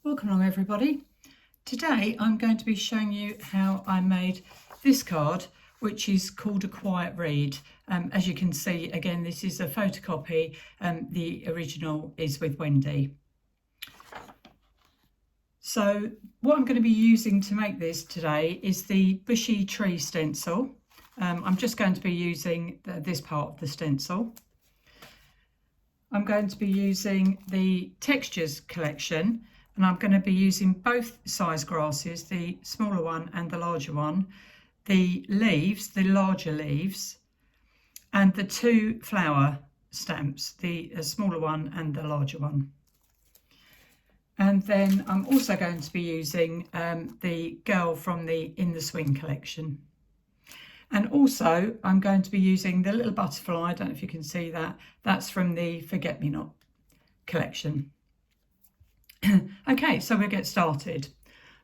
Welcome along everybody. Today I'm going to be showing you how I made this card, which is called a quiet read. As you can see, again, this is a photocopy. The original is with Wendy. So what I'm going to be using to make this today is the bushy tree stencil. I'm just going to be using this part of the stencil. I'm going to be using the textures collection, and I'm going to be using both size grasses, the smaller one and the larger one, the leaves, the larger leaves, and the two flower stamps, the smaller one and the larger one. And then I'm also going to be using the girl from the In the Swing collection. And also I'm going to be using the little butterfly, I don't know if you can see that, that's from the Forget Me Not collection. Okay, so we'll get started.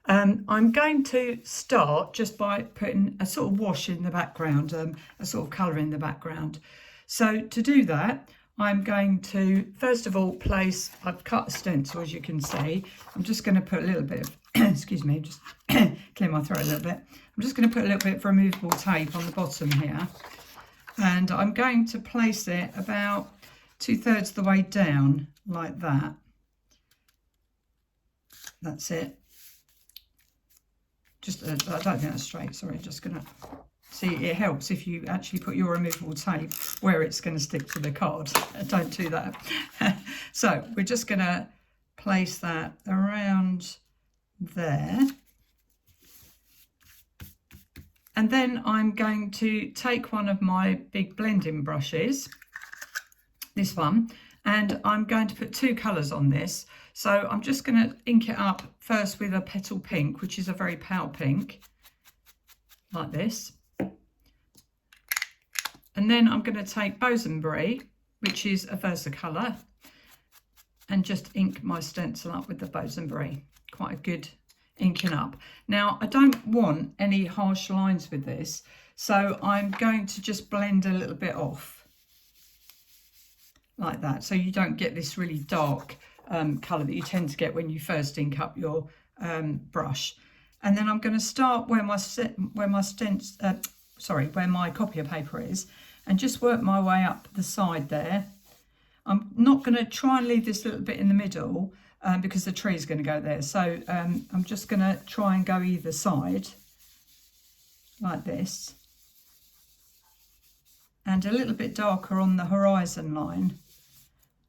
I'm going to start just by putting a sort of wash in the background, a sort of colour in the background. So to do that, I'm going to first of all place, I've cut a stencil as you can see. I'm just going to put a little bit of, excuse me, just clear my throat a little bit. I'm just going to put a little bit of removable tape on the bottom here. And I'm going to place it about 2/3 of the way down like that. That's it. Just, I don't think that's straight, sorry, just going to, see, it helps if you actually put your removable tape where it's going to stick to the card. Don't do that. So we're just going to place that around there. And then I'm going to take one of my big blending brushes, this one, and I'm going to put two colours on this. So I'm just going to ink it up first with a petal pink, which is a very pale pink, like this. And then I'm going to take boysenberry, which is a Versacolor, and just ink my stencil up with the boysenberry. Quite a good inking up. Now, I don't want any harsh lines with this, so I'm going to just blend a little bit off, like that, so you don't get this really dark colour that you tend to get when you first ink up your brush. And then I'm going to start where my copier paper is, and just work my way up the side there. I'm not going to try and leave this little bit in the middle because the tree is going to go there. So I'm just going to try and go either side like this, and a little bit darker on the horizon line.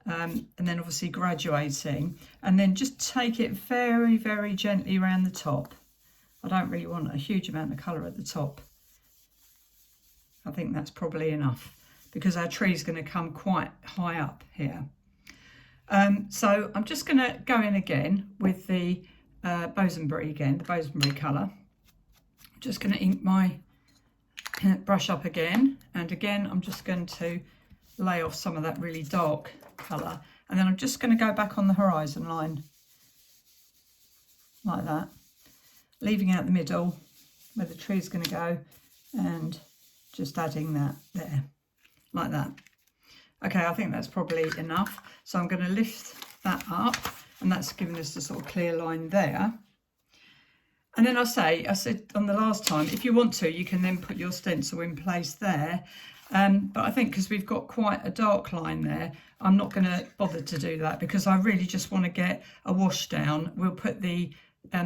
And then obviously graduating, and then just take it very, very gently around the top. I don't really want a huge amount of colour at the top. I think that's probably enough because our tree is going to come quite high up here. So I'm just going to go in again with the boysenberry again, the boysenberry colour. I'm just going to ink my brush up again, and again I'm just going to lay off some of that really dark colour, and then I'm just going to go back on the horizon line like that, leaving out the middle where the tree is going to go, and just adding that there like that. Okay, I think that's probably enough, so I'm going to lift that up, and that's giving us the sort of clear line there. And then I said on the last time, if you want to, you can then put your stencil in place there. But I think because we've got quite a dark line there, I'm not going to bother to do that because I really just want to get a wash down. We'll put the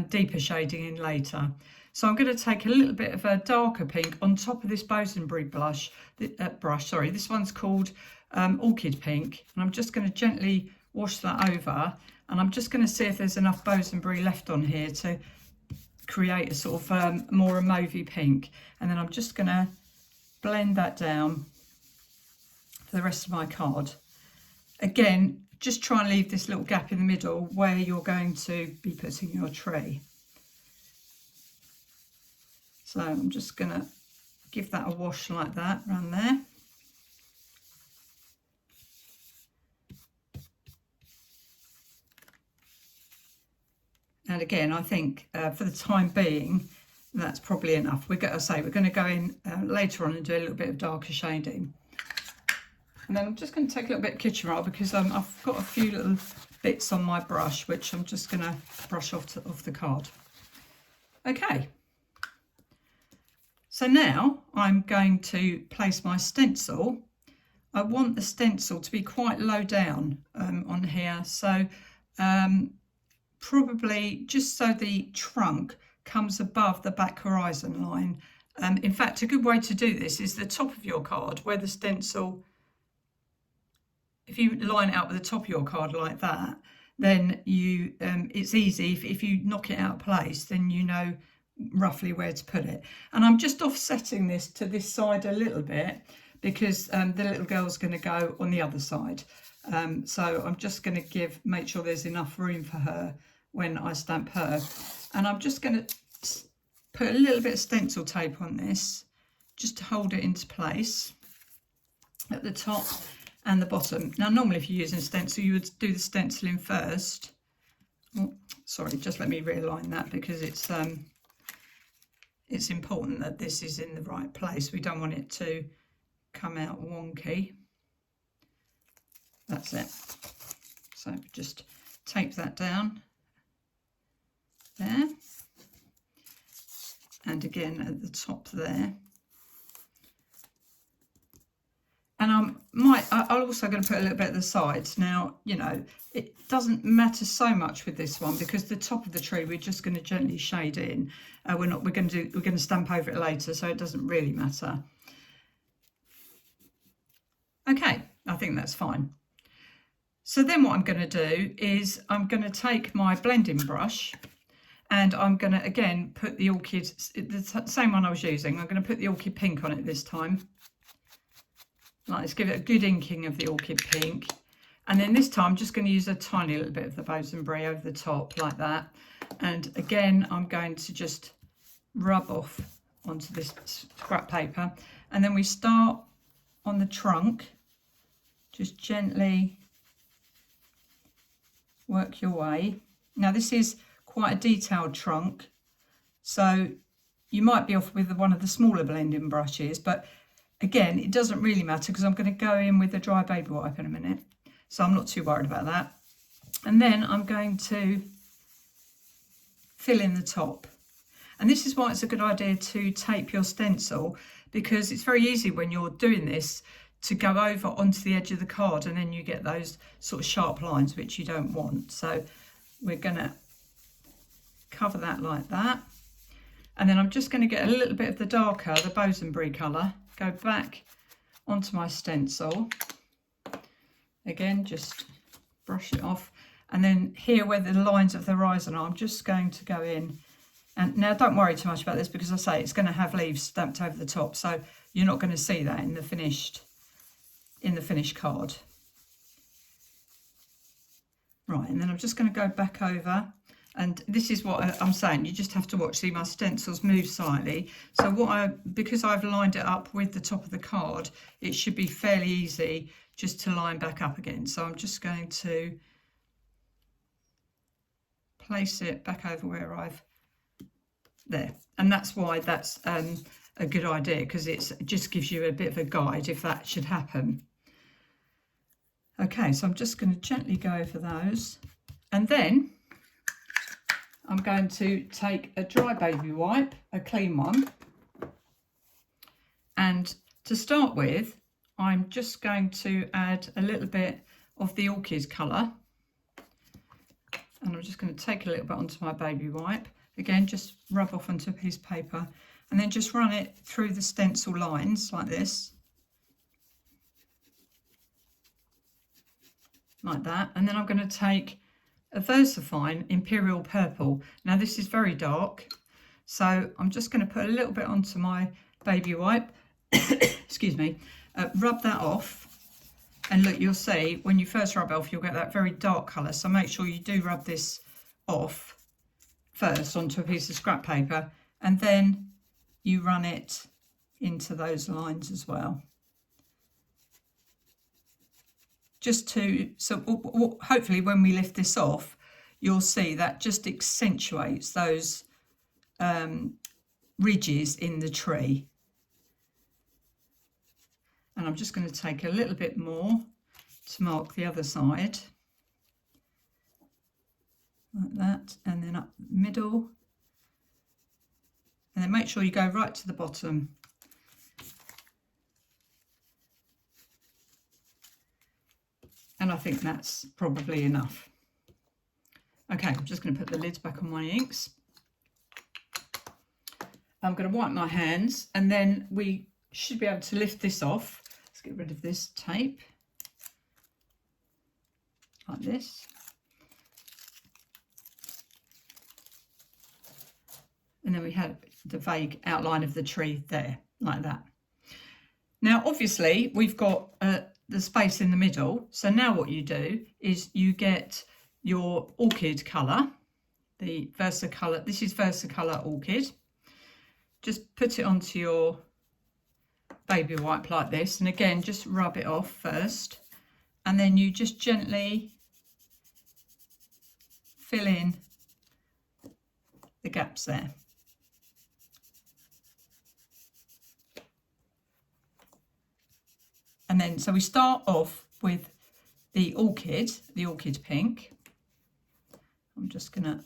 deeper shading in later. So I'm going to take a little bit of a darker pink on top of this boysenberry brush. This one's called Orchid Pink, and I'm just going to gently wash that over, and I'm just going to see if there's enough boysenberry left on here to create a sort of more a mauvey pink, and then I'm just going to blend that down for the rest of my card. Again, just try and leave this little gap in the middle where you're going to be putting your tree. So I'm just going to give that a wash like that around there. And again, I think for the time being, that's probably enough. We're going to go in later on and do a little bit of darker shading. And then I'm just going to take a little bit of kitchen roll because I've got a few little bits on my brush, which I'm just going to brush off the card. Okay, so now I'm going to place my stencil. I want the stencil to be quite low down on here, so probably just so the trunk comes above the back horizon line. In fact, a good way to do this is the top of your card, where the stencil, if you line it up with the top of your card like that, then you it's easy. If you knock it out of place, then you know roughly where to put it. And I'm just offsetting this to this side a little bit because the little girl's going to go on the other side. So I'm just going to make sure there's enough room for her when I stamp her. And I'm just going to put a little bit of stencil tape on this just to hold it into place at the top and the bottom. Now, normally if you're using stencil, you would do the stenciling first. Oh, sorry, just let me realign that because it's important that this is in the right place. We don't want it to come out wonky. That's it. So just tape that down there, and again at the top there. And I'm also going to put a little bit at the sides. Now, you know, it doesn't matter so much with this one because the top of the tree we're just going to gently shade in. We're going to stamp over it later, so it doesn't really matter. Okay, I think that's fine. So then what I'm going to do is I'm going to take my blending brush and I'm going to again put the orchid, the same one I was using. I'm going to put the orchid pink on it this time. Let's give it a good inking of the orchid pink. And then this time I'm just going to use a tiny little bit of the boysenberry over the top like that. And again, I'm going to just rub off onto this scrap paper. And then we start on the trunk, just gently work your way. Now this is quite a detailed trunk, so you might be off with one of the smaller blending brushes, but again, it doesn't really matter because I'm going to go in with a dry baby wipe in a minute, so I'm not too worried about that. And then I'm going to fill in the top. And this is why it's a good idea to tape your stencil, because it's very easy when you're doing this to go over onto the edge of the card and then you get those sort of sharp lines which you don't want. So we're going to cover that like that. And then I'm just going to get a little bit of the darker, the boysenberry colour, go back onto my stencil. Again, just brush it off. And then here where the lines of the horizon are, I'm just going to go in. And now don't worry too much about this because I say it's going to have leaves stamped over the top. So you're not going to see that in the finished card. Right, and then I'm just going to go back over, and this is what I'm saying, you just have to watch. See, my stencils move slightly, so because I've lined it up with the top of the card, it should be fairly easy just to line back up again. So I'm just going to place it back over where there, and that's why that's a good idea, because it just gives you a bit of a guide if that should happen. Okay, so I'm just going to gently go over those, and then I'm going to take a dry baby wipe, a clean one, and to start with I'm just going to add a little bit of the orchid colour, and I'm just going to take a little bit onto my baby wipe. Again, just rub off onto a piece of paper and then just run it through the stencil lines like this, like that. And then I'm going to take a Versafine Imperial Purple. Now this is very dark, so I'm just going to put a little bit onto my baby wipe, excuse me, rub that off, and look, you'll see when you first rub it off you'll get that very dark colour, so make sure you do rub this off first onto a piece of scrap paper, and then you run it into those lines as well. Just to, so hopefully when we lift this off, you'll see that just accentuates those ridges in the tree. And I'm just going to take a little bit more to mark the other side. like that, and then up the middle, and then make sure you go right to the bottom. And I think that's probably enough. Okay, I'm just going to put the lids back on my inks. I'm going to wipe my hands, and then we should be able to lift this off. Let's get rid of this tape, like this. And then we have the vague outline of the tree there, like that. Now, obviously, we've got the space in the middle. So now what you do is you get your orchid colour, the Versacolor. This is Versacolor Orchid. Just put it onto your baby wipe like this, and again just rub it off first, and then you just gently fill in the gaps there. And then so we start off with the orchid pink. I'm just gonna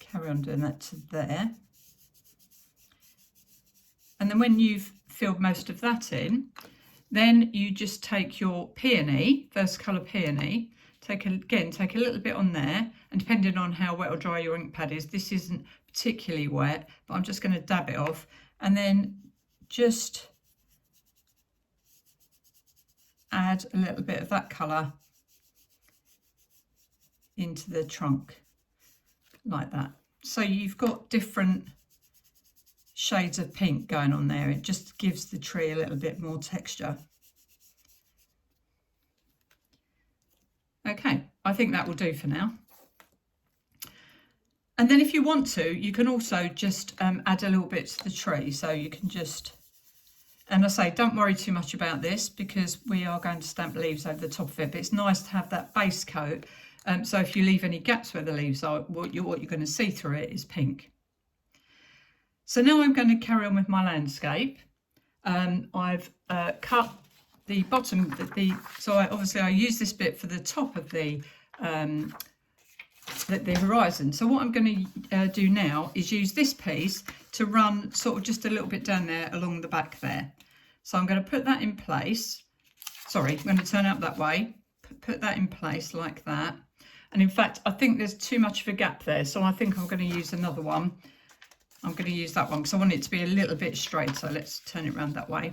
carry on doing that to there. And then when you've filled most of that in, then you just take your peony, Versacolor peony, take a little bit on there, and depending on how wet or dry your ink pad is, this isn't particularly wet, but I'm just going to dab it off, and then just add a little bit of that colour into the trunk, like that. So you've got different shades of pink going on there. It just gives the tree a little bit more texture. Okay, I think that will do for now. And then if you want to, you can also just add a little bit to the tree. So you can just, and I say, don't worry too much about this because we are going to stamp leaves over the top of it, but it's nice to have that base coat. So if you leave any gaps where the leaves are, what you're going to see through it is pink. So now I'm going to carry on with my landscape. I've cut the bottom, obviously I use this bit for the top of the horizon. So what I'm going to do now is use this piece to run sort of just a little bit down there along the back there. So I'm going to put that in place. Sorry, I'm going to turn out that way. Put that in place like that. And in fact, I think there's too much of a gap there. So I think I'm going to use another one. I'm going to use that one because I want it to be a little bit straight. So let's turn it around that way.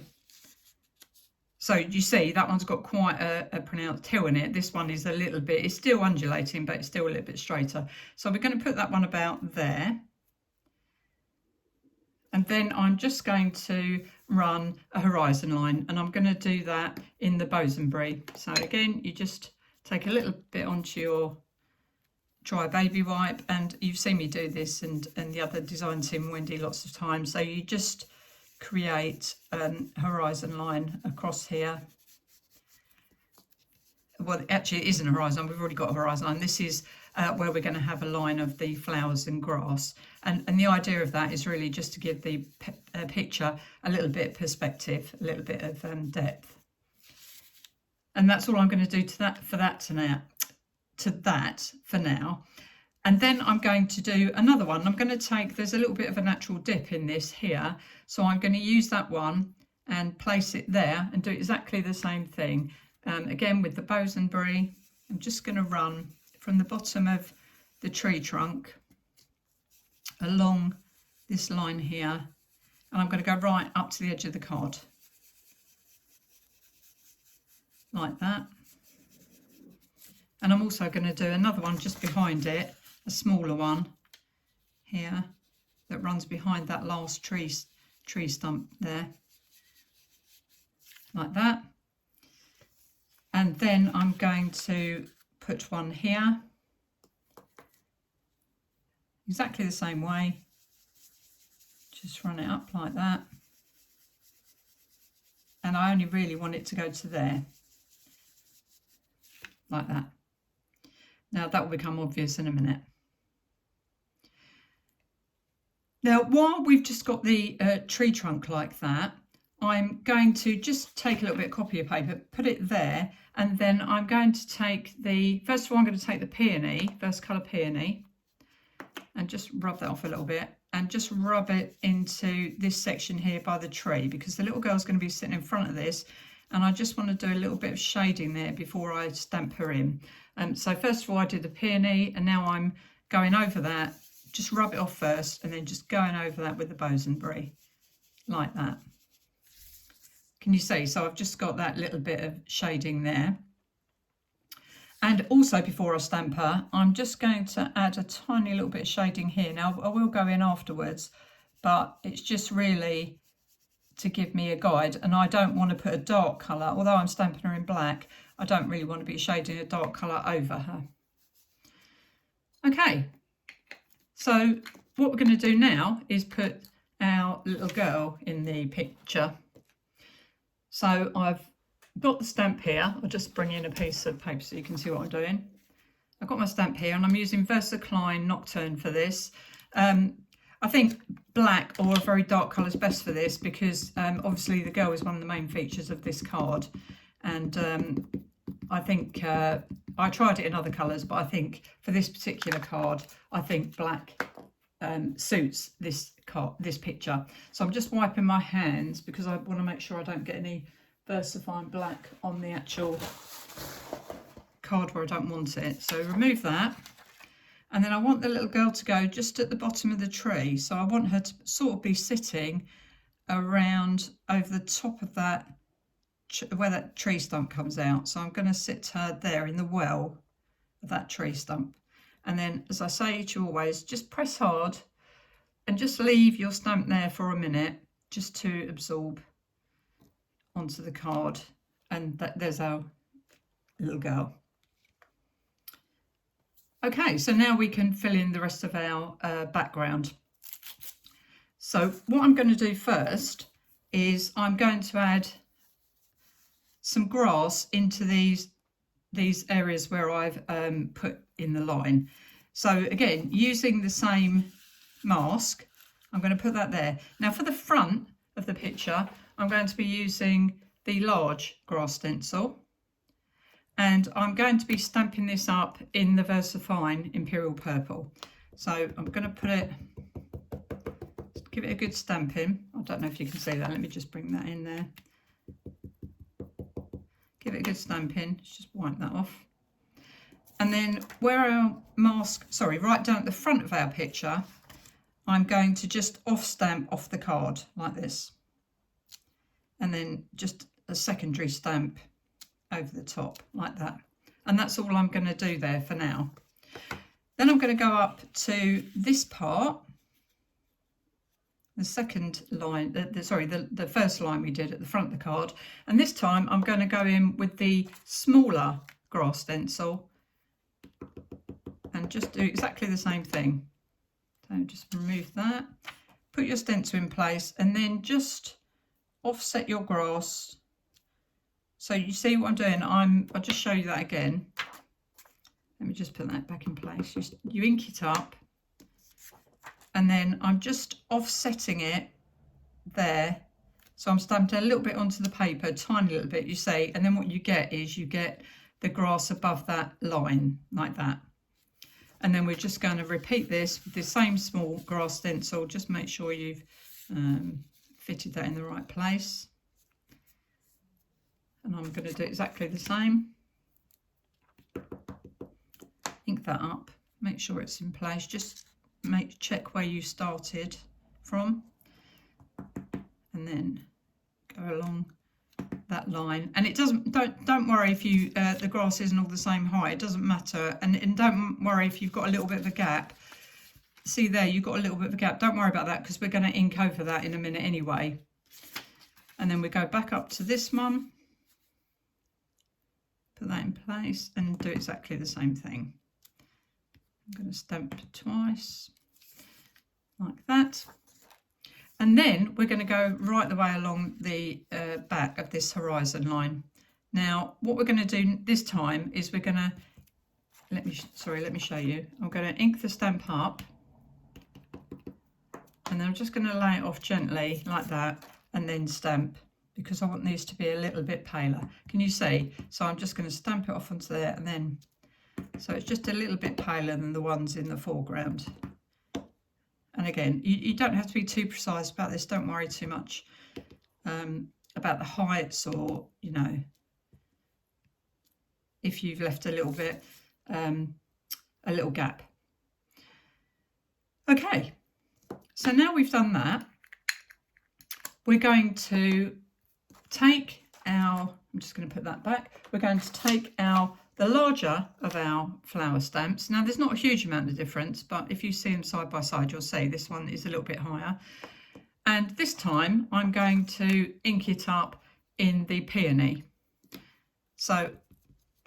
So you see that one's got quite a pronounced hill in it. This one is a little bit, it's still undulating, but it's still a little bit straighter. So we're going to put that one about there. And then I'm just going to run a horizon line, and I'm going to do that in the boysenberry. So again, you just take a little bit onto your dry baby wipe, and you've seen me do this and the other design team Wendy lots of times. So you just create a horizon line across here. Well, actually it isn't a horizon, we've already got a horizon line. This is where we're going to have a line of the flowers and grass, and the idea of that is really just to give the picture a little bit of perspective, a little bit of depth. And that's all I'm going to do to that for now. And then I'm going to do another one. I'm going to take, there's a little bit of a natural dip in this here, so I'm going to use that one and place it there and do exactly the same thing. Again with the boysenberry, I'm just going to run from the bottom of the tree trunk along this line here, and I'm going to go right up to the edge of the card, like that. And I'm also going to do another one just behind it, a smaller one here that runs behind that last tree stump there, like that. And then I'm going to put one here, exactly the same way, just run it up like that. And I only really want it to go to there, like that. Now that will become obvious in a minute. Now while we've just got the tree trunk like that, I'm going to just take a little bit of copy paper, put it there, and then I'm going to take first of all, I'm going to take the peony, Versacolor peony, and just rub that off a little bit, and just rub it into this section here by the tree, because the little girl's going to be sitting in front of this, and I just want to do a little bit of shading there before I stamp her in. So first of all, I did the peony, and now I'm going over that, just rub it off first, and then just going over that with the boysenberry, like that. Can you see? So I've just got that little bit of shading there. And also, before I stamp her, I'm just going to add a tiny little bit of shading here. Now, I will go in afterwards, but it's just really to give me a guide. And I don't want to put a dark colour, although I'm stamping her in black, I don't really want to be shading a dark colour over her. Okay, so what we're going to do now is put our little girl in the picture. So I've got the stamp here. I'll just bring in a piece of paper so you can see what I'm doing. I've got my stamp here, and I'm using Versacline Nocturne for this. I think black or a very dark colour is best for this, because obviously the girl is one of the main features of this card, and I think I tried it in other colours, but I think for this particular card, I think black suits this picture. So I'm just wiping my hands because I want to make sure I don't get any Versafine black on the actual card where I don't want it. So remove that, and then I want the little girl to go just at the bottom of the tree. So I want her to sort of be sitting around over the top of that, where that tree stump comes out. So I'm going to sit her there in the well of that tree stump. And then, as I say to you always, just press hard and just leave your stamp there for a minute, just to absorb onto the card. And there's our little girl. Okay, so now we can fill in the rest of our background. So what I'm going to do first is I'm going to add some grass into these areas where I've put in the line. So again, using the same mask, I'm going to put that there. Now for the front of the picture, I'm going to be using the large grass stencil, and I'm going to be stamping this up in the Versafine Imperial Purple. So I'm going to put it, give it a good stamping. I don't know if you can see that. Let me just bring that in there. Give it a good stamping. Let's just wipe that off. And then where our mask, right down at the front of our picture, I'm going to just stamp off the card like this. And then just a secondary stamp over the top like that. And that's all I'm going to do there for now. Then I'm going to go up to this part, the second line, the first line we did at the front of the card. And this time I'm going to go in with the smaller grass stencil and just do exactly the same thing. So just remove that, put your stencil in place, and then just offset your grass. So you see what I'm doing? I'll just show you that again. Let me just put that back in place. You ink it up, and then I'm just offsetting it there. So I'm stamping a little bit onto the paper, a tiny little bit, you see, and then what you get is you get the grass above that line like that. And then we're just going to repeat this with the same small grass stencil. Just make sure you've fitted that in the right place. And I'm going to do exactly the same. Ink that up, make sure it's in place. Just check where you started from, and then go along that line. And it don't worry if you the grass isn't all the same height, it doesn't matter. And don't worry if you've got a little bit of a gap. See there, you've got a little bit of a gap. Don't worry about that, because we're going to ink over that in a minute anyway. And then we go back up to this one, put that in place, and do exactly the same thing. I'm going to stamp twice like that. And then we're going to go right the way along the back of this horizon line. Now, what we're going to do this time is we're going to, let me show you. I'm going to ink the stamp up, and then I'm just going to lay it off gently like that, and then stamp because I want these to be a little bit paler. Can you see? So I'm just going to stamp it off onto there, and then so it's just a little bit paler than the ones in the foreground. And again, you don't have to be too precise about this. Don't worry too much about the heights, or, you know, if you've left a little bit, a little gap. Okay, so now we've done that, we're going to take our, I'm just going to put that back, we're going to take the larger of our flower stamps. Now there's not a huge amount of difference, but if you see them side by side, you'll see this one is a little bit higher. And this time I'm going to ink it up in the peony. So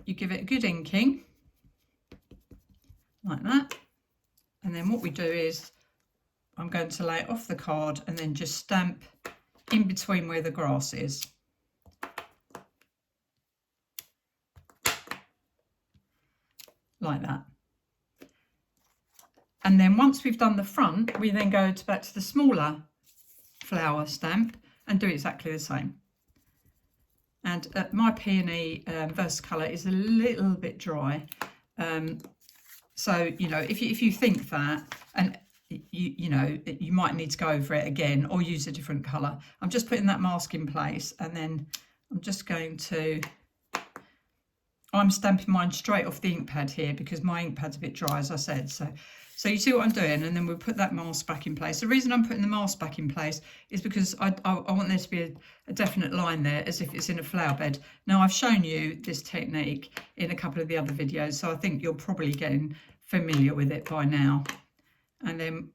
you give it a good inking, like that. And then what we do is I'm going to lay it off the card and then just stamp in between where the grass is. Like that. And then once we've done the front, we then go back to the smaller flower stamp and do exactly the same. And my peony Versacolour is a little bit dry. So, you know, if you think that, and you know, you might need to go over it again or use a different colour. I'm just putting that mask in place, and then I'm just going to, I'm stamping mine straight off the ink pad here because my ink pad's a bit dry, as I said. So you see what I'm doing, and then we'll put that mask back in place. The reason I'm putting the mask back in place is because I want there to be a definite line there, as if it's in a flower bed. Now, I've shown you this technique in a couple of the other videos, so I think you're probably getting familiar with it by now. And then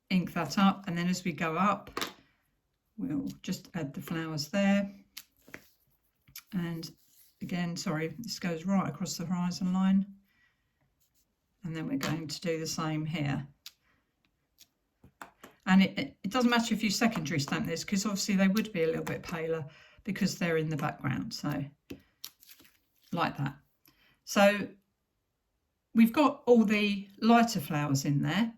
ink that up, and then as we go up, we'll just add the flowers there. And again, sorry, this goes right across the horizon line. And then we're going to do the same here. And it doesn't matter if you secondary stamp this, because obviously they would be a little bit paler because they're in the background. So like that. So we've got all the lighter flowers in there.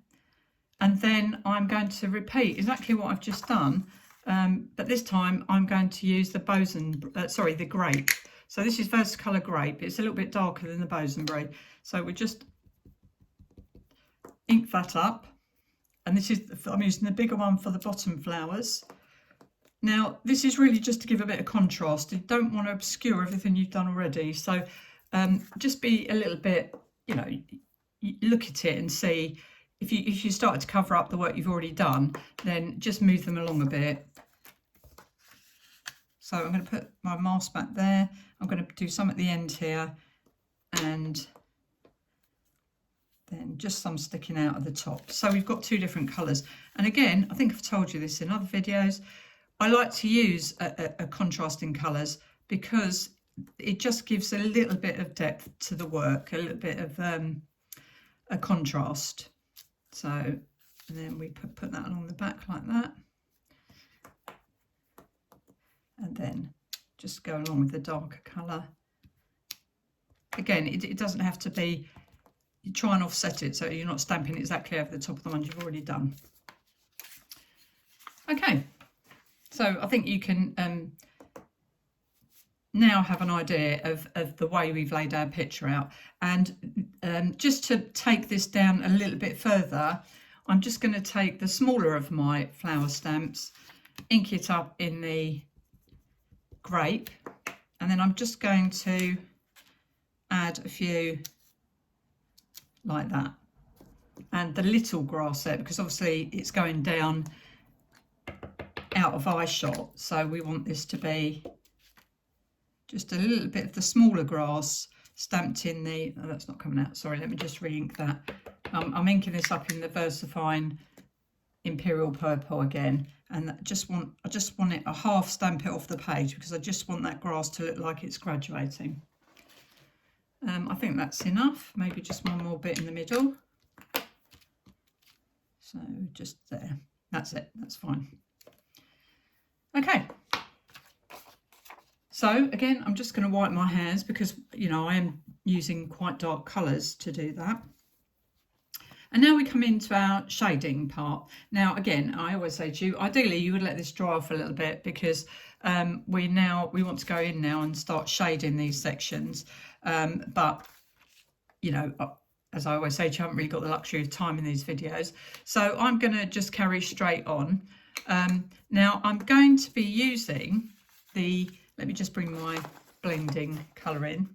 And then I'm going to repeat exactly what I've just done. But this time I'm going to use the the grape. So this is Versacolor grape. It's a little bit darker than the boysenberry. So we just ink that up, and this is, I'm using the bigger one for the bottom flowers. Now this is really just to give a bit of contrast. You don't want to obscure everything you've done already, so just be a little bit, you know, look at it and see if you start to cover up the work you've already done, then just move them along a bit. So I'm going to put my mask back there. I'm going to do some at the end here, and then just some sticking out at the top. So we've got two different colours. And again, I think I've told you this in other videos, I like to use a contrast in colours because it just gives a little bit of depth to the work, a little bit of a contrast. So, and then we put that along the back like that. And then just go along with the darker colour. Again, it doesn't have to be, you try and offset it so you're not stamping exactly over the top of the ones you've already done. Okay, so I think you can now have an idea of the way we've laid our picture out. And just to take this down a little bit further, I'm just going to take the smaller of my flower stamps, ink it up in the grape, and then I'm just going to add a few like that, and the little grass there, because obviously it's going down out of eye shot, so we want this to be just a little bit of the smaller grass stamped in the, oh, that's not coming out, sorry, let me just re-ink that. I'm inking this up in the Versafine Imperial Purple again, and I just want it a half stamp it off the page because I just want that grass to look like it's graduating. I think that's enough, maybe just one more bit in the middle. So just there, that's it, that's fine. Okay, so again, I'm just going to wipe my hands because, you know, I am using quite dark colours to do that. And now we come into our shading part. Now, again, I always say to you, ideally you would let this dry off a little bit because we want to go in now and start shading these sections. But, you know, as I always say, you haven't really got the luxury of time in these videos. So I'm going to just carry straight on. Now I'm going to be using let me just bring my blending colour in.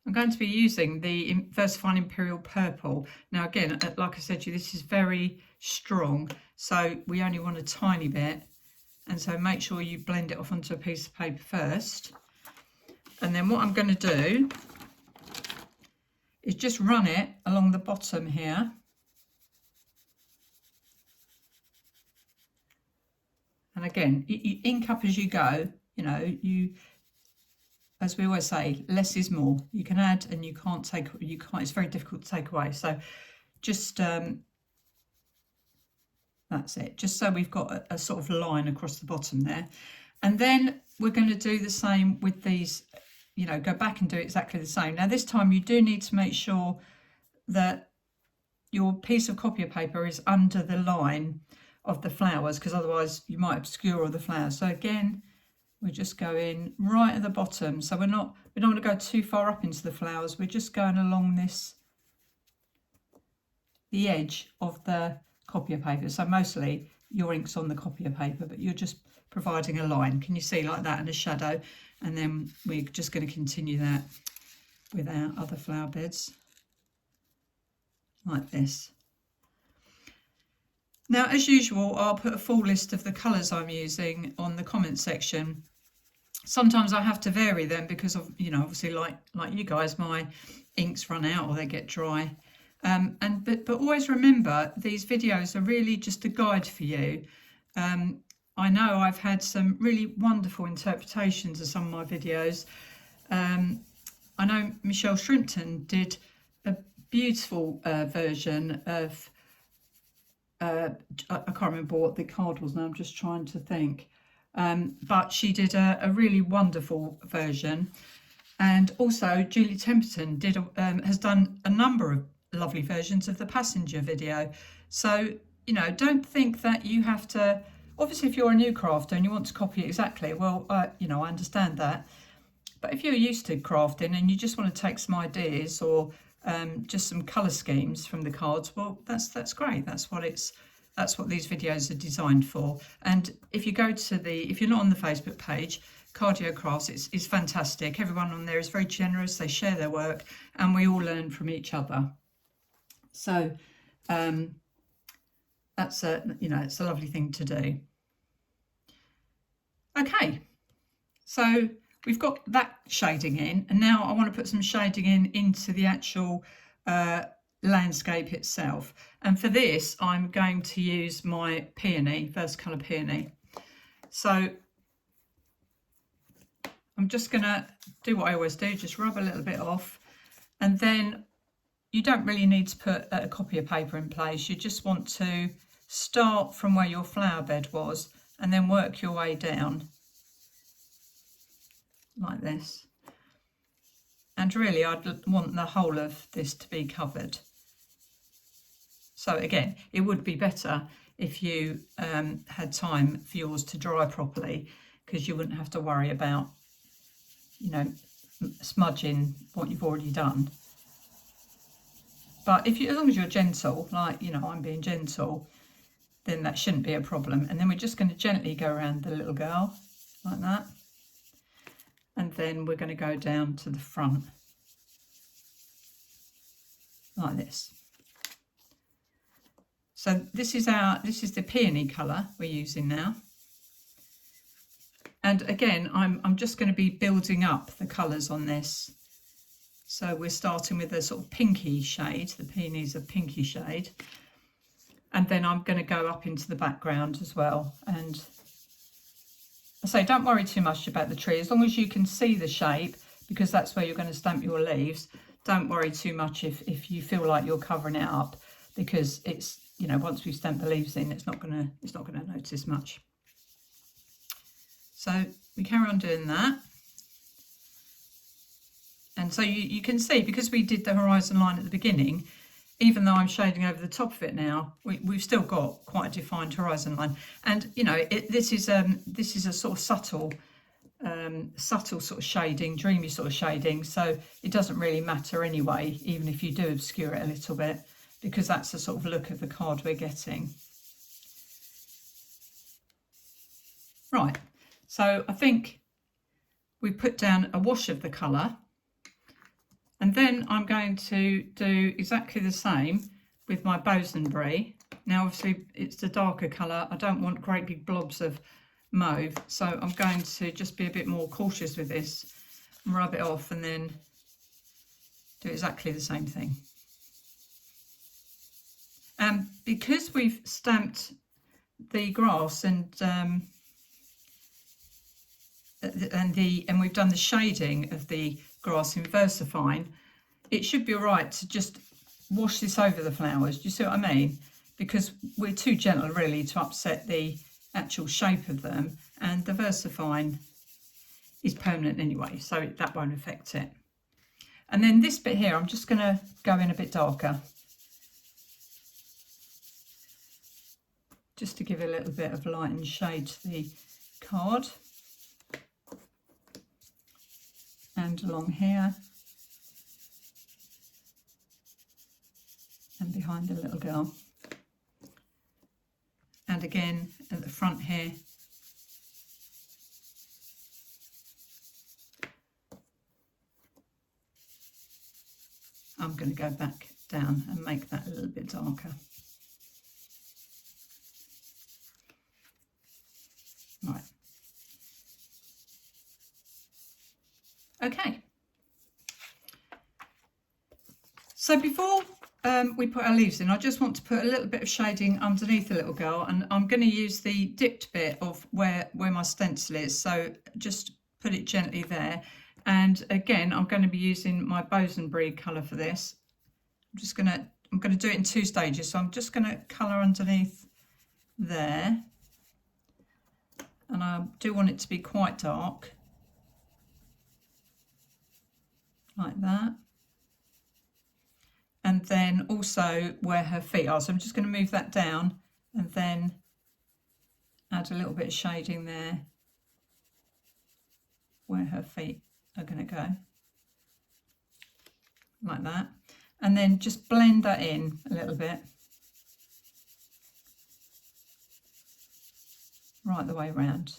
I'm going to be using the Versafine Imperial Purple. Now again, like I said to you, this is very strong, so we only want a tiny bit. And so make sure you blend it off onto a piece of paper first. And then what I'm going to do is just run it along the bottom here. And again, you ink up as you go, you know, as we always say, less is more. You can add and you can't, it's very difficult to take away. So just, that's it. Just so we've got a sort of line across the bottom there. And then we're going to do the same with these, you know, go back and do exactly the same. Now this time you do need to make sure that your piece of copier paper is under the line of the flowers, because otherwise you might obscure all the flowers. So again, we just go in right at the bottom. So we don't want to go too far up into the flowers. We're just going along the edge of the copier paper. So mostly your ink's on the copier paper, but you're just providing a line. Can you see, like that, and a shadow? And then we're just going to continue that with our other flower beds like this. Now, as usual, I'll put a full list of the colours I'm using on the comment section. Sometimes I have to vary them because of, you know, obviously like you guys, my inks run out or they get dry. But always remember, these videos are really just a guide for you. I know I've had some really wonderful interpretations of some of my videos. I know Michelle Shrimpton did a beautiful version of, I can't remember what the card was now, I'm just trying to think. But she did a really wonderful version. And also Julie Temperton has done a number of lovely versions of the passenger video. So, you know, don't think that you have to, obviously if you're a new crafter and you want to copy it exactly, well, you know, I understand that. But if you're used to crafting and you just want to take some ideas or just some colour schemes from the cards, well, that's great. That's what these videos are designed for. And if you go to if you're not on the Facebook page, Cardio Crafts, it's fantastic. Everyone on there is very generous. They share their work and we all learn from each other. So that's it's a lovely thing to do. Okay, so we've got that shading in, and now I want to put some shading into the actual landscape itself. And for this, I'm going to use my peony, Versacolor peony. So I'm just going to do what I always do, just rub a little bit off, and then you don't really need to put a copy of paper in place. You just want to start from where your flower bed was and then work your way down like this. And really I'd want the whole of this to be covered. So again, it would be better if you had time for yours to dry properly, because you wouldn't have to worry about, you know, smudging what you've already done. But as long as you're gentle, like, you know, I'm being gentle, then that shouldn't be a problem. And then we're just going to gently go around the little girl like that. And then we're going to go down to the front like this. So this is the peony colour we're using now. And again, I'm just going to be building up the colours on this. So we're starting with a sort of pinky shade. The peony's a pinky shade. And then I'm going to go up into the background as well. And I say, don't worry too much about the tree. As long as you can see the shape, because that's where you're going to stamp your leaves, don't worry too much if you feel like you're covering it up, because it's, you know, once we stamp the leaves in, it's not going to notice much. So we carry on doing that. And so you can see, because we did the horizon line at the beginning, even though I'm shading over the top of it now, we've still got quite a defined horizon line. And you know, this is a sort of subtle sort of shading, dreamy sort of shading, so it doesn't really matter anyway, even if you do obscure it a little bit, because that's the sort of look of the card we're getting. Right, so I think we put down a wash of the colour, and then I'm going to do exactly the same with my boysenberry. Now obviously it's the darker colour, I don't want great big blobs of mauve, so I'm going to just be a bit more cautious with this, rub it off, and then do exactly the same thing. Because we've stamped the grass and we've done the shading of the grass in Versafine, it should be all right to just wash this over the flowers. Do you see what I mean? Because we're too gentle really to upset the actual shape of them, and the Versafine is permanent anyway, so that won't affect it. And then this bit here, I'm just going to go in a bit darker, just to give a little bit of light and shade to the card. And along here, and behind the little girl. And again at the front here. I'm going to go back down and make that a little bit darker. Right. Okay. So before we put our leaves in, I just want to put a little bit of shading underneath the little girl, and I'm going to use the dipped bit of where my stencil is, so just put it gently there. And again, I'm going to be using my boysenberry colour for this. I'm going to do it in 2 stages, so I'm just going to colour underneath there, and I do want it to be quite dark, like that. And then also where her feet are. So I'm just going to move that down and then add a little bit of shading there where her feet are going to go, like that. And then just blend that in a little bit, right the way around.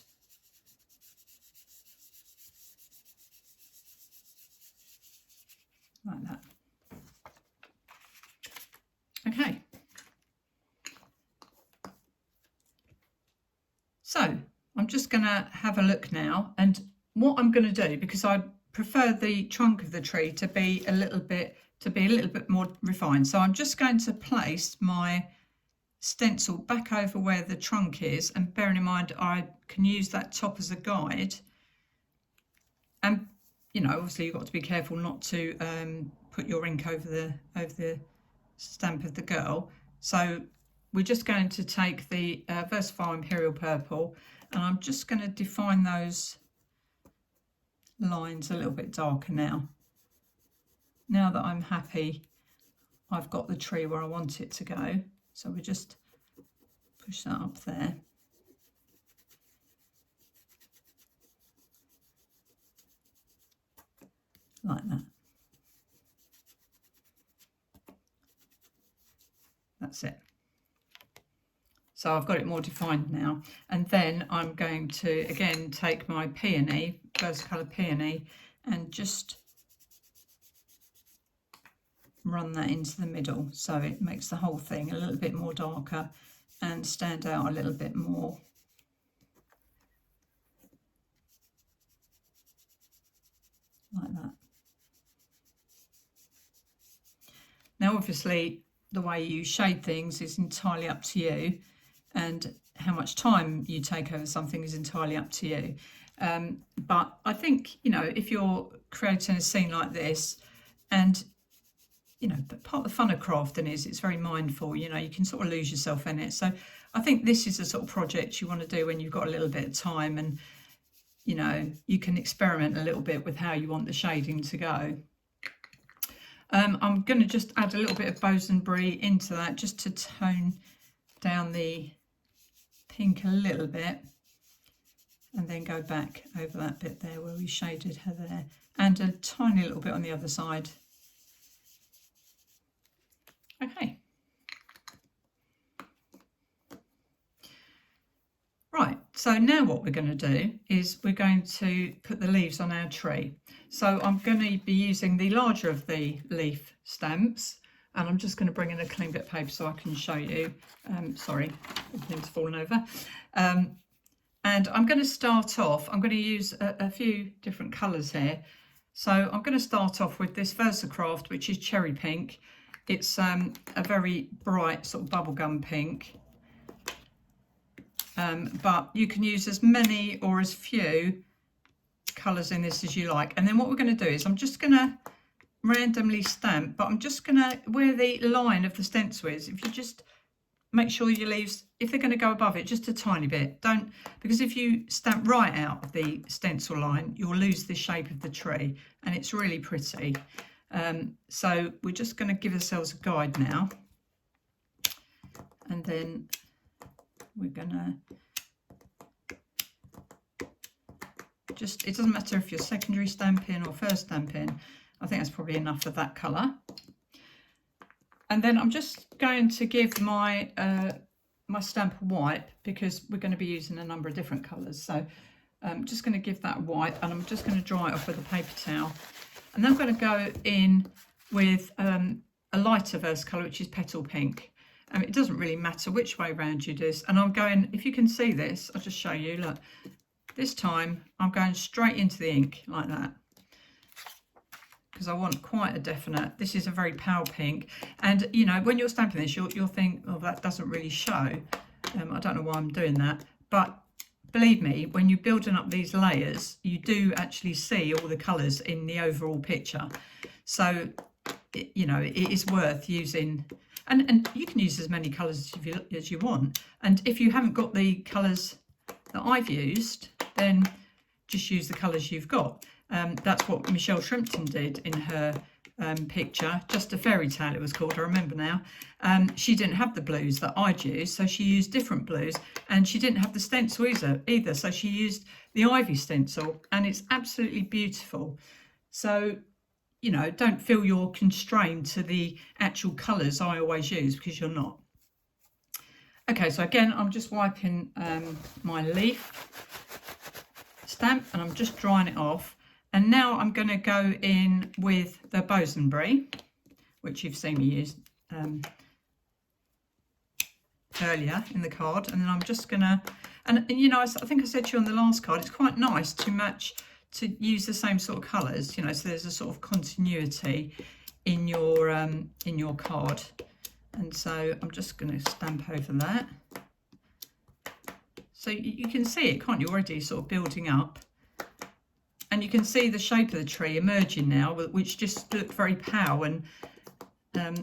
Like that. Okay, so I'm just going to have a look now, and what I'm going to do, because I prefer the trunk of the tree to be a little bit more refined, so I'm just going to place my stencil back over where the trunk is, and bearing in mind I can use that top as a guide, and you know, obviously you've got to be careful not to put your ink over the stamp of the girl. So we're just going to take the Versafine Imperial Purple, and I'm just going to define those lines a little bit darker now. Now that I'm happy I've got the tree where I want it to go, so we just push that up there. Like that. That's it. So I've got it more defined now, and then I'm going to again take my peony, Versacolor peony, and just run that into the middle, so it makes the whole thing a little bit more darker and stand out a little bit more. Like that. Now obviously the way you shade things is entirely up to you, and how much time you take over something is entirely up to you. But I think, you know, if you're creating a scene like this, and you know, part of the fun of crafting is it's very mindful, you know, you can sort of lose yourself in it. So I think this is the sort of project you want to do when you've got a little bit of time, and you know, you can experiment a little bit with how you want the shading to go. I'm going to just add a little bit of boysenberry into that just to tone down the pink a little bit, and then go back over that bit there where we shaded her there, and a tiny little bit on the other side. Okay. Right, so now what we're going to do is we're going to put the leaves on our tree. So I'm going to be using the larger of the leaf stamps, and I'm just going to bring in a clean bit of paper so I can show you. Sorry, everything's fallen over. And I'm going to start off, I'm going to use a few different colours here. So I'm going to start off with this Versacraft, which is cherry pink. It's a very bright sort of bubblegum pink. But you can use as many or as few colours in this as you like. And then what we're going to do is I'm just going to randomly stamp, but I'm just going to, where the line of the stencil is, if you just make sure your leaves, if they're going to go above it, just a tiny bit. Don't, because if you stamp right out of the stencil line, you'll lose the shape of the tree, and it's really pretty. So we're just going to give ourselves a guide now. And then we're gonna just, it doesn't matter if you're secondary stamping or first stamping, I think that's probably enough of that colour. And then I'm just going to give my my stamp a wipe, because we're going to be using a number of different colours. So I'm just going to give that a wipe, and I'm just going to dry it off with a paper towel. And then I'm going to go in with a lighter Versacolour, which is petal pink. It doesn't really matter which way around you do this. And I'm going, if you can see this, I'll just show you, look, this time I'm going straight into the ink like that, because I want quite a definite, this is a very pale pink. And you know, when you're stamping this, you'll think, oh, that doesn't really show. I don't know why I'm doing that, but believe me, when you're building up these layers, you do actually see all the colours in the overall picture. So you know, it is worth using. And you can use as many colours as you want. And if you haven't got the colours that I've used, then just use the colours you've got. That's what Michelle Shrimpton did in her picture, Just a Fairy Tale it was called, I remember now. She didn't have the blues that I'd used, so she used different blues, and she didn't have the stencil either, so she used the Ivy stencil, and it's absolutely beautiful. So you know, don't feel you're constrained to the actual colours I always use, because you're not. Okay, so again, I'm just wiping my leaf stamp, and I'm just drying it off. And now I'm going to go in with the boysenberry, which you've seen me use earlier in the card. And then I'm just going to, and you know, I think I said to you on the last card, it's quite nice to match, to use the same sort of colours, you know, so there's a sort of continuity in your card. And so I'm just going to stamp over that. So you can see it, can't you, already sort of building up. And you can see the shape of the tree emerging now, which just looked very pale, and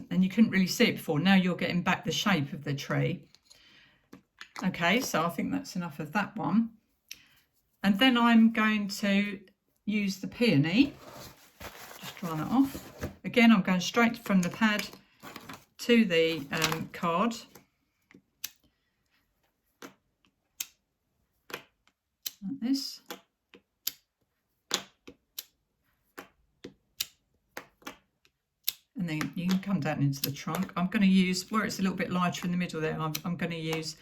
you couldn't really see it before. Now you're getting back the shape of the tree. Okay, so I think that's enough of that one. And then I'm going to use the peony, just dry that off. Again, I'm going straight from the pad to the card. Like this. And then you can come down into the trunk. I'm going to use, where it's a little bit lighter in the middle there, I'm going to use,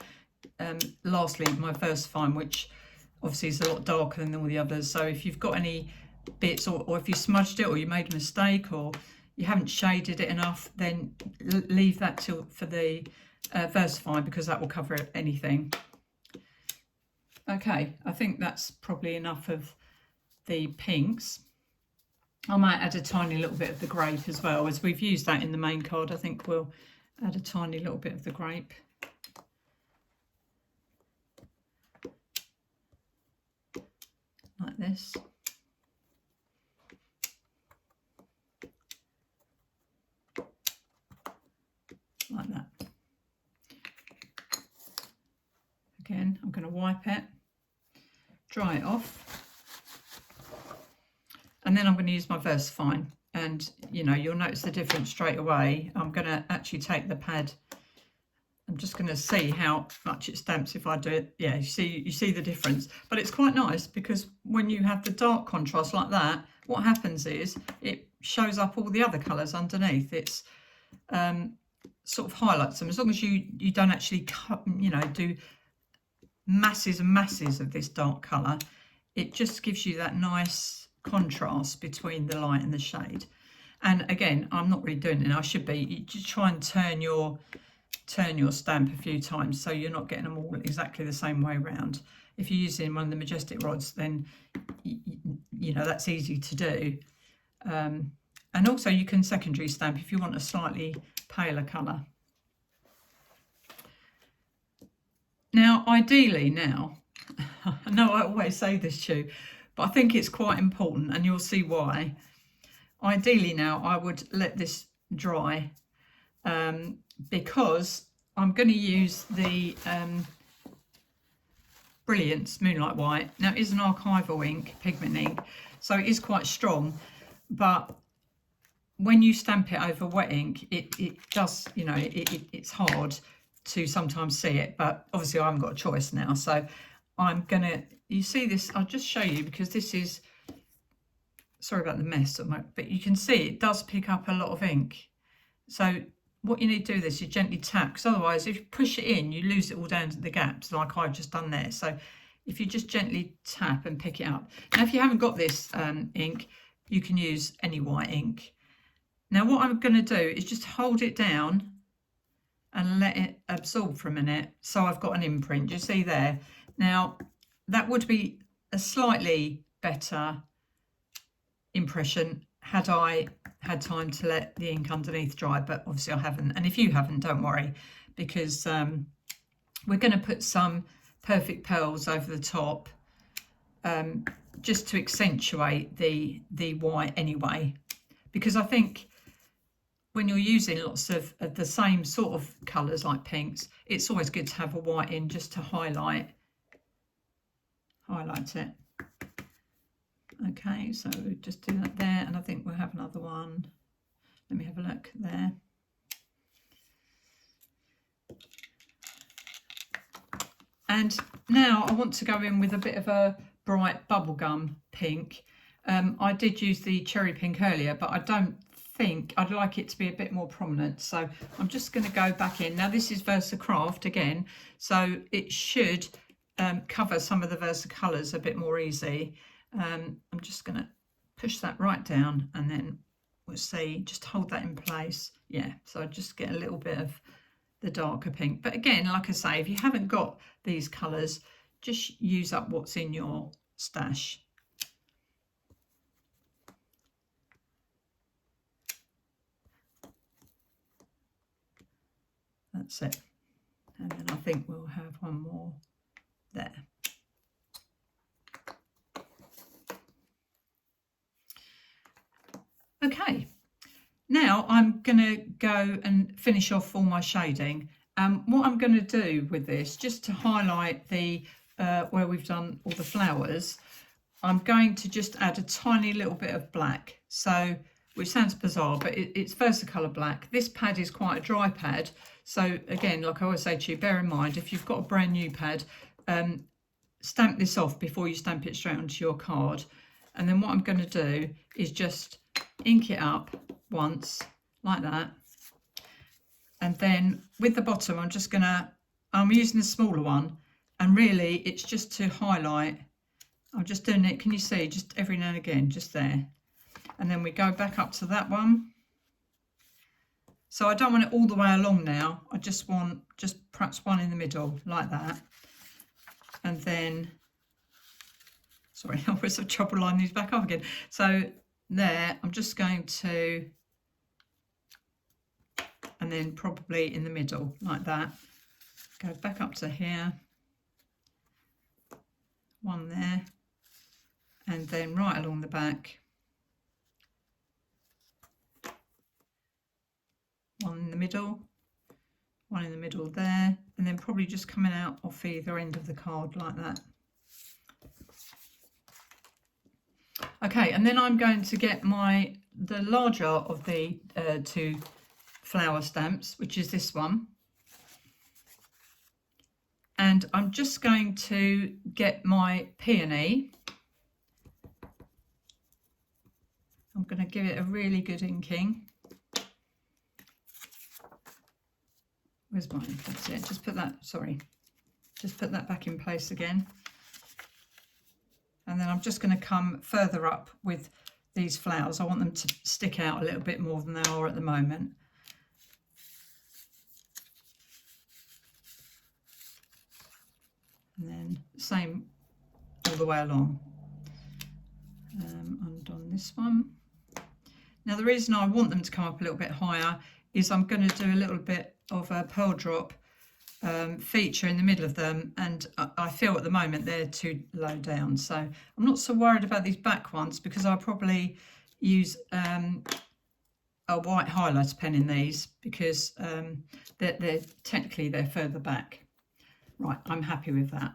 lastly, my Versafine, which obviously is a lot darker than all the others. So if you've got any bits, or if you smudged it, or you made a mistake, or you haven't shaded it enough, then leave that for the Versafine, because that will cover anything. Okay, I think that's probably enough of the pinks. I might add a tiny little bit of the grape as well, as we've used that in the main card. I think we'll add a tiny little bit of the grape. Like this. Like that. Again, I'm going to wipe it, dry it off, and then I'm going to use my Versafine. and you know, you'll notice the difference straight away. I'm going to actually take the pad. I'm just going to see how much it stamps if I do it. Yeah, you see the difference. But it's quite nice because when you have the dark contrast like that, what happens is it shows up all the other colours underneath. It's sort of highlights them. As long as you don't actually cut, you know, do masses and masses of this dark colour, it just gives you that nice contrast between the light and the shade. And again, I'm not really doing it, I should be. You just try and turn your stamp a few times so you're not getting them all exactly the same way around. If you're using one of the Majestic rods, then you know that's easy to do. And also you can secondary stamp if you want a slightly paler colour. Now, ideally now, I know I always say this to you, but I think it's quite important, and you'll see why. Ideally now, I would let this dry because I'm going to use the Brilliance Moonlight White. Now, it is an archival ink, pigment ink, so it is quite strong, but when you stamp it over wet ink, it does, you know, it's hard to sometimes see it, but obviously I haven't got a choice now, so I'm gonna, you see this, I'll just show you because this is, sorry about the mess, but you can see it does pick up a lot of ink. So what you need to do with this is gently tap, because otherwise if you push it in, you lose it all down to the gaps like I've just done there. So if you just gently tap and pick it up. Now if you haven't got this ink, you can use any white ink. Now what I'm going to do is just hold it down and let it absorb for a minute, so I've got an imprint, you see there. Now that would be a slightly better impression had I had time to let the ink underneath dry, but obviously I haven't, and if you haven't, don't worry, because we're going to put some perfect pearls over the top just to accentuate the white anyway, because I think when you're using lots of the same sort of colours like pinks, it's always good to have a white in just to highlight it. Okay, so just do that there, and I think we'll have another one. Let me have a look there. And now I want to go in with a bit of a bright bubblegum pink. I did use the cherry pink earlier, but I don't think I'd like it to be a bit more prominent, so I'm just going to go back in. Now this is Versacraft again, so it should cover some of the Versacolours a bit more easy. I'm just going to push that right down, and then we'll see, just hold that in place. Yeah, so I just get a little bit of the darker pink, but again, like I say, if you haven't got these colours, just use up what's in your stash. That's it. And then I think we'll have one more there. Okay, now I'm going to go and finish off all my shading. What I'm going to do with this, just to highlight the where we've done all the flowers, I'm going to just add a tiny little bit of black. So, which sounds bizarre, but it's Versacolor black. This pad is quite a dry pad. So again, like I always say to you, bear in mind, if you've got a brand new pad, stamp this off before you stamp it straight onto your card. And then what I'm going to do is just ink it up once, like that. And then with the bottom, I'm using the smaller one. And really, it's just to highlight. I'm just doing it, can you see, just every now and again, just there. And then we go back up to that one. So I don't want it all the way along now. I just want perhaps one in the middle, like that. And then, sorry, I always have trouble lining these back up again. So there, I'm just going to, and then probably in the middle, like that. Go back up to here. One there. And then right along the back. One in the middle, one in the middle there, and then probably just coming out off either end of the card like that. Okay, and then I'm going to get my the larger of the two flower stamps, which is this one. And I'm just going to get my peony. I'm going to give it a really good inking. Where's mine? That's it. Just put that, sorry, just put that back in place again. And then I'm just going to come further up with these flowers. I want them to stick out a little bit more than they are at the moment. And then same all the way along. And on this one. Now the reason I want them to come up a little bit higher is I'm going to do a little bit of a pearl drop feature in the middle of them, and I feel at the moment they're too low down, so I'm not so worried about these back ones because I'll probably use a white highlighter pen in these because they're technically they're further back. Right, I'm happy with that.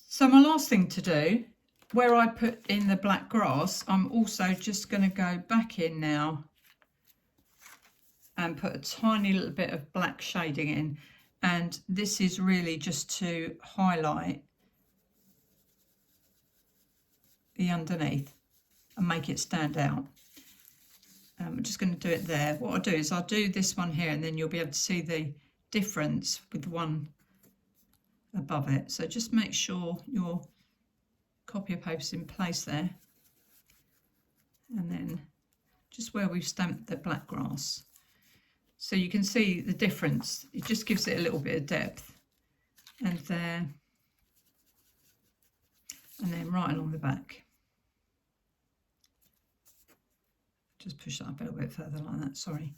So my last thing to do, where I put in the black grass, I'm also just going to go back in now and put a tiny little bit of black shading in, and this is really just to highlight the underneath and make it stand out. I'm just going to do it there. What I'll do is I'll do this one here, and then you'll be able to see the difference with the one above it. So just make sure your copier paper's in place there, and then just where we've stamped the black grass. So you can see the difference. It just gives it a little bit of depth. And there. And then right along the back. Just push that up a little bit further like that, sorry.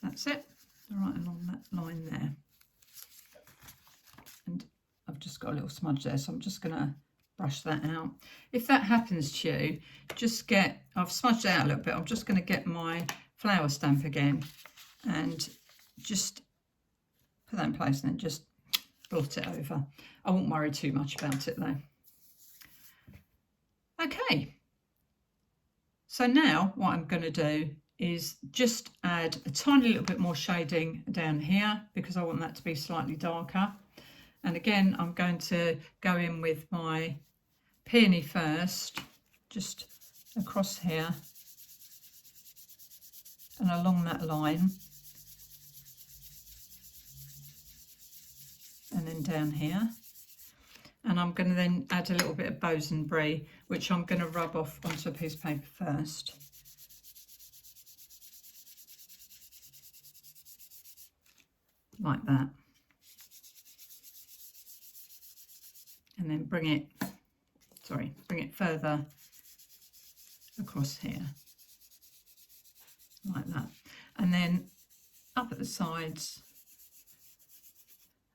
That's it. Right along that line there. And I've just got a little smudge there, so I'm just going to brush that out. If that happens to you, just get, I've smudged it out a little bit, I'm just going to get my flower stamp again and just put that in place and then just blot it over. I won't worry too much about it though. Okay, so now what I'm going to do is just add a tiny little bit more shading down here because I want that to be slightly darker. And again, I'm going to go in with my peony first, just across here and along that line, and then down here. And I'm going to then add a little bit of boysenberry, which I'm going to rub off onto a piece of paper first. Like that. And then bring it further across here, like that. And then up at the sides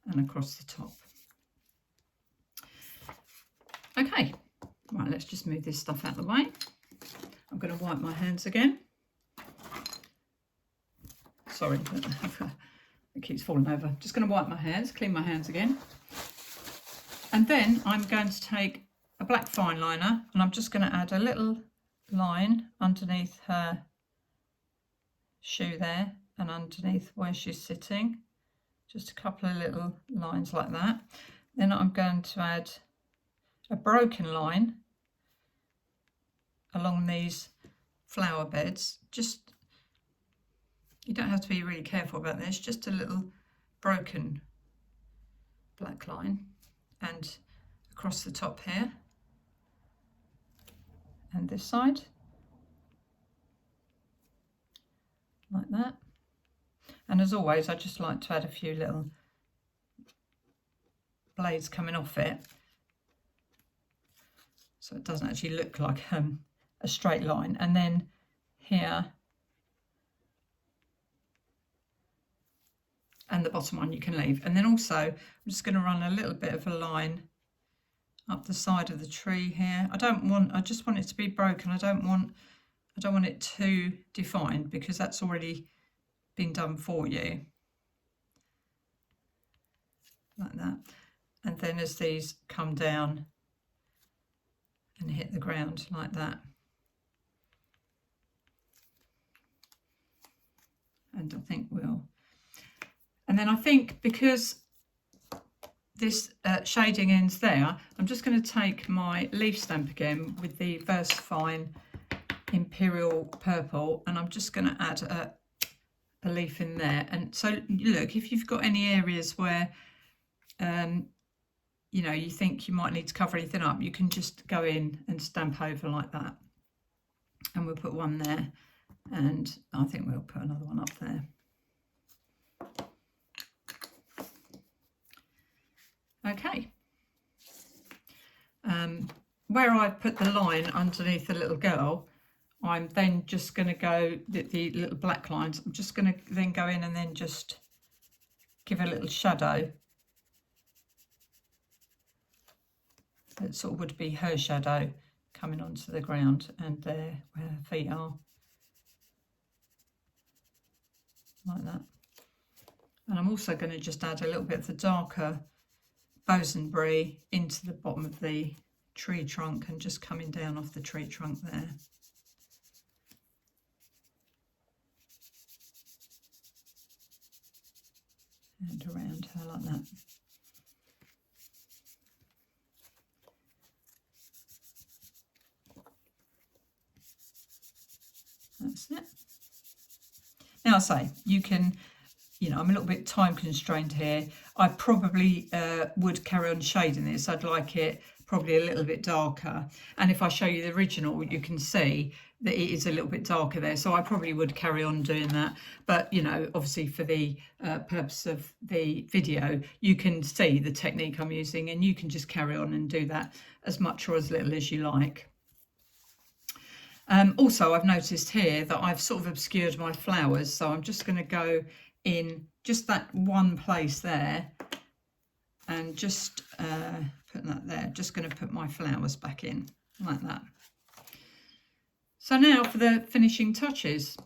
and across the top. Okay, right, let's just move this stuff out of the way. I'm going to wipe my hands again. Sorry, it keeps falling over. Just going to wipe my hands, clean my hands again. And then I'm going to take a black fineliner and I'm just going to add a little line underneath her shoe there and underneath where she's sitting. Just a couple of little lines like that. Then I'm going to add a broken line along these flower beds. Just, you don't have to be really careful about this, just a little broken black line. And across the top here and this side, like that. And as always, I just like to add a few little blades coming off it so it doesn't actually look like a straight line. And then here and the bottom one you can leave. And then also I'm just going to run a little bit of a line up the side of the tree here. I just want it to be broken. I don't want it too defined because that's already been done for you. Like that. and then as these come down and hit the ground like that, and I think we'll, and then I think because this shading ends there, I'm just going to take my leaf stamp again with the Versafine Imperial Purple, and I'm just going to add a leaf in there. And so look, if you've got any areas where you know, you think you might need to cover anything up, you can just go in and stamp over like that. And we'll put one there, and I think we'll put another one up there. Okay. Where I put the line underneath the little girl, I'm then just going to go, the little black lines, I'm just going to then go in and then just give a little shadow that sort of would be her shadow coming onto the ground, and there where her feet are, like that. And I'm also going to just add a little bit of the darker boysenberry into the bottom of the tree trunk and just coming down off the tree trunk there. And around her like that. That's it. Now I say, you can, you know, I'm a little bit time constrained here. I probably would carry on shading this. I'd like it probably a little bit darker. And if I show you the original, you can see that it is a little bit darker there. So I probably would carry on doing that. But, you know, obviously for the purpose of the video, you can see the technique I'm using, and you can just carry on and do that as much or as little as you like. Also, I've noticed here that I've sort of obscured my flowers, so I'm just going to go in just that one place there and just put that there. Just going to put my flowers back in like that. So now for the finishing touches,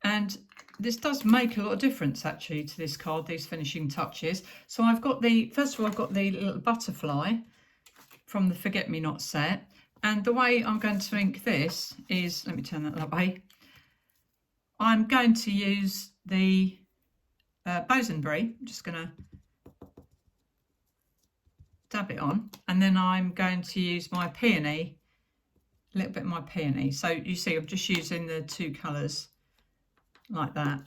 and this does make a lot of difference actually to this card, these finishing touches. So I've got the, first of all, I've got the little butterfly from the Forget Me Not set. And the way I'm going to ink this is, let me turn that way. I'm going to use the boysenberry. I'm just going to dab it on, and then I'm going to use my peony, a little bit of my peony. So you see, I'm just using the two colours like that.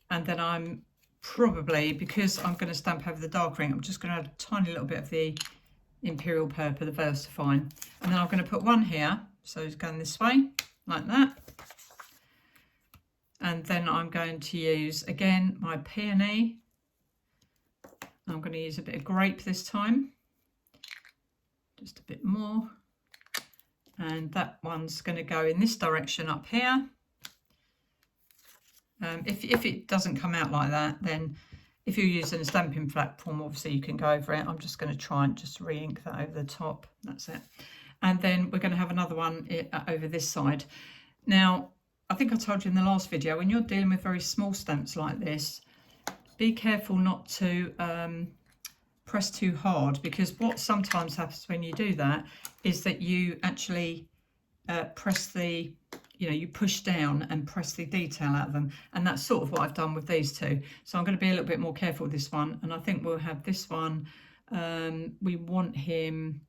And then I'm probably, because I'm going to stamp over the dark ring, I'm just going to add a tiny little bit of the Imperial Purple, the Versafine, and then I'm going to put one here, so it's going this way like that, and then I'm going to use again my peony. I'm going to use a bit of grape this time, just a bit more, and that one's going to go in this direction up here. If it doesn't come out like that, then if you're using a stamping platform, obviously you can go over it. I'm just going to try and just re-ink that over the top. That's it. And then we're going to have another one over this side. Now, I think I told you in the last video, when you're dealing with very small stamps like this, be careful not to press too hard, because what sometimes happens when you do that is that you actually press the, you know, you push down and press the detail out of them, and that's sort of what I've done with these two. So I'm going to be a little bit more careful with this one, and I think we'll have this one, we want him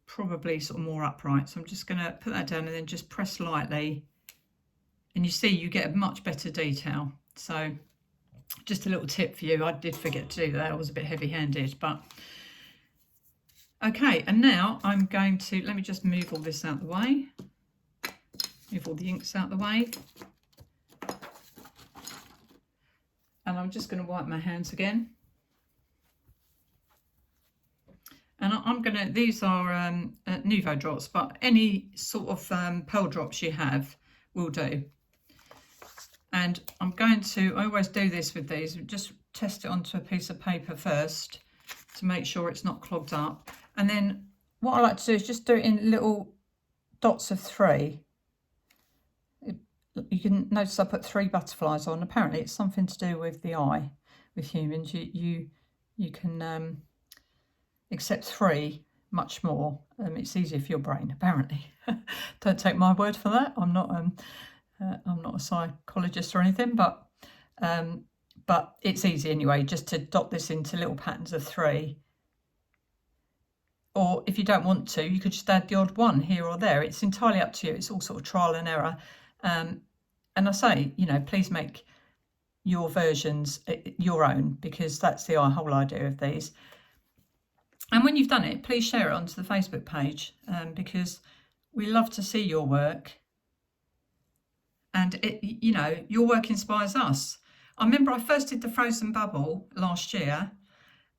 probably sort of more upright, so I'm just going to put that down and then just press lightly, and you see you get a much better detail. So just a little tip for you, I did forget to do that, I was a bit heavy-handed, but okay. And now I'm going to, let me just move all this out the way. Move all the inks out the way, and I'm just going to wipe my hands again, and I'm going to, these are Nouveau drops, but any sort of pearl drops you have will do. And I'm going to, I always do this with these, just test it onto a piece of paper first to make sure it's not clogged up, and then what I like to do is just do it in little dots of 3. You can notice I put 3 butterflies on. Apparently it's something to do with the eye with humans. You can accept 3 much more. It's easier for your brain, apparently. Don't take my word for that. I'm not a psychologist or anything, but it's easy anyway, just to dot this into little patterns of 3. Or if you don't want to, you could just add the odd one here or there. It's entirely up to you. It's all sort of trial and error. And I say, you know, please make your versions your own, because that's the whole idea of these. And when you've done it, please share it onto the Facebook page, because we love to see your work. And you know, your work inspires us. I remember I first did the frozen bubble last year,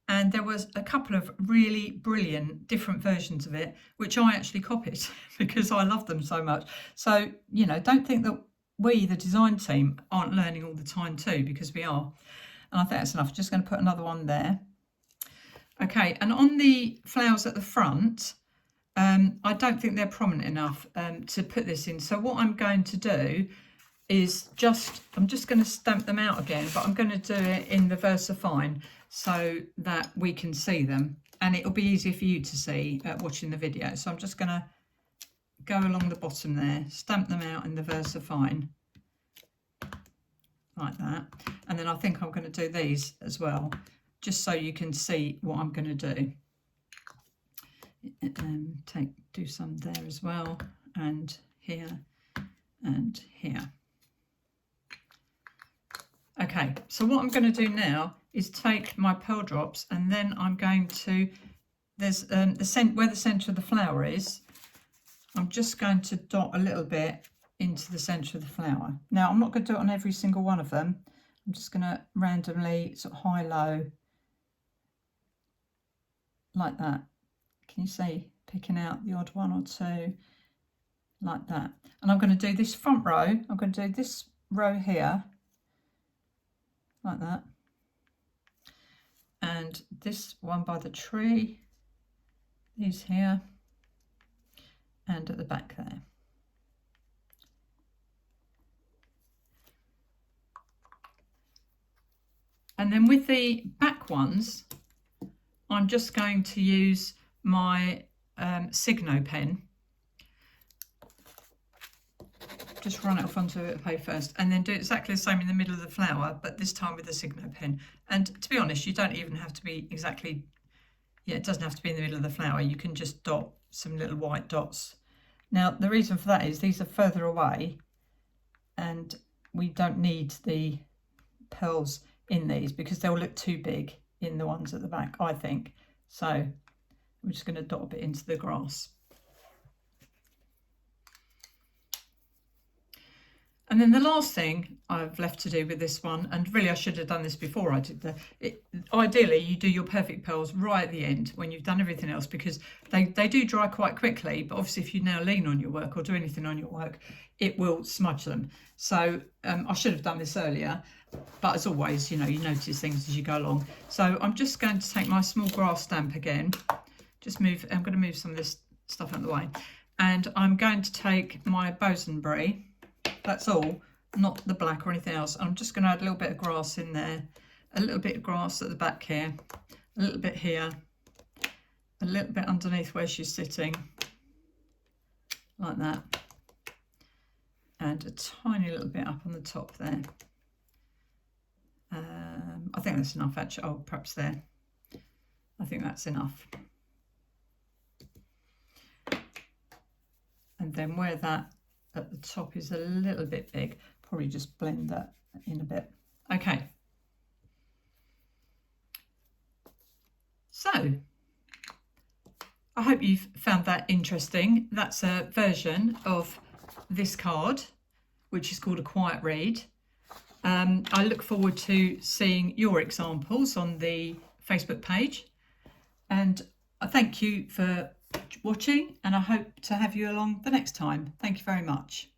and there was a couple of really brilliant different versions of it, which I actually copied because I love them so much. So, you know, don't think that we, the design team, aren't learning all the time too, because we are. And I think that's enough. I'm just going to put another one there. Okay, and on the flowers at the front, I don't think they're prominent enough to put this in. So what I'm going to do is I'm just going to stamp them out again, but I'm going to do it in the Versafine so that we can see them, and it'll be easier for you to see watching the video. So I'm just going to go along the bottom there, stamp them out in the Versafine like that, and then I think I'm going to do these as well, just so you can see what I'm going to do. Do some there as well, and here and here. Okay, so what I'm going to do now is take my pearl drops, and then I'm going to, there's where the centre of the flower is, I'm just going to dot a little bit into the centre of the flower. Now, I'm not going to do it on every single one of them. I'm just going to randomly sort of high-low like that. Can you see? Picking out the odd one or two like that. And I'm going to do this front row. I'm going to do this row here like that. And this one by the tree, these here, and at the back there. And then with the back ones, I'm just going to use my Signo pen. Just run it off onto a bit of paper first, and then do exactly the same in the middle of the flower, but this time with the Signo pen. And to be honest, you don't even have to be exactly, it doesn't have to be in the middle of the flower. You can just dot some little white dots. Now, the reason for that is these are further away, and we don't need the pearls in these because they'll look too big in the ones at the back, I think. So we're just going to dot a bit into the grass. And then the last thing I've left to do with this one, and really I should have done this before I did ideally you do your perfect pearls right at the end when you've done everything else, because they do dry quite quickly, but obviously if you now lean on your work or do anything on your work, it will smudge them. So I should have done this earlier, but as always, you know, you notice things as you go along. So I'm just going to take my small grass stamp again, I'm going to move some of this stuff out of the way, and I'm going to take my boysenberry. That's all, not the black or anything else. I'm just going to add a little bit of grass in there, a little bit of grass at the back here, a little bit here, a little bit underneath where she's sitting, like that, and a tiny little bit up on the top there. I think that's enough actually. Oh, perhaps there. I think that's enough. And then where that at the top is a little bit big, probably just blend that in a bit. Okay, so I hope you've found that interesting. That's a version of this card, which is called A Quiet Read. I look forward to seeing your examples on the Facebook page, and I thank you for watching, and I hope to have you along the next time. Thank you very much.